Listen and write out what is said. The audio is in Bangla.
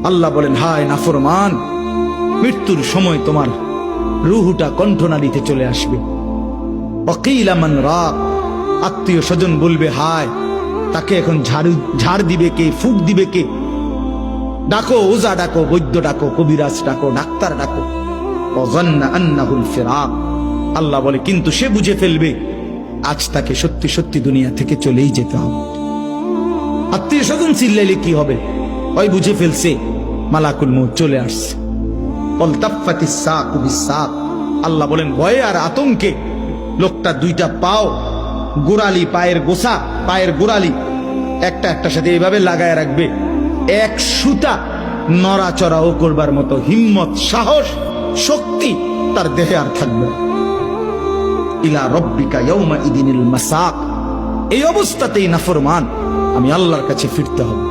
আল্লাহ বলেন, হায় নাফরমান, মৃত্যুর সময় তোমার রুহুটা কণ্ঠনালীতে চলে আসবে। ওয়াকিলা মান রাক, আত্মীয় স্বজন বলবে, হায় তাকে এখন ঝাড় দিবে কে, ফুক দিবে কে? ডাকো, ওজা ডাকো, বৈদ্য ডাকো, কবিরাজ ডাকো, ডাক্তার ডাকো। ওয়াযান্না আন্নাহুল ফিরাক, আল্লাহ বলে কিন্তু সে বুঝে ফেলবে আজ তাকে সত্যি সত্যি দুনিয়া থেকে চলেই যেতে হবে। আত্মীয় স্বজন চিল্লাইলে কি হবে? ওই বুঝে ফেলছে মালাকুল মউত চলে আসছে। ওয়ালতাফাতিস সাকু বিসাক, আল্লাহ বলেন ভয়ে আর আতঙ্কে লোকটা দুইটা পাও, গোড়ালি, পায়ের গোছা, পায়ের গোড়ালি একটা একটার সাথে এইভাবে লাগায় রাখবে। এক সুতা নড়াচড়াও করবার মতো হিম্মত, সাহস, শক্তি তার দেহে আর থাকবে। ইলা রব্বিকা ইয়াউমা ইদিনিল মাসাক, এই অবস্থাতেই নাফরমান আমি আল্লাহর কাছে ফিরতে হবে।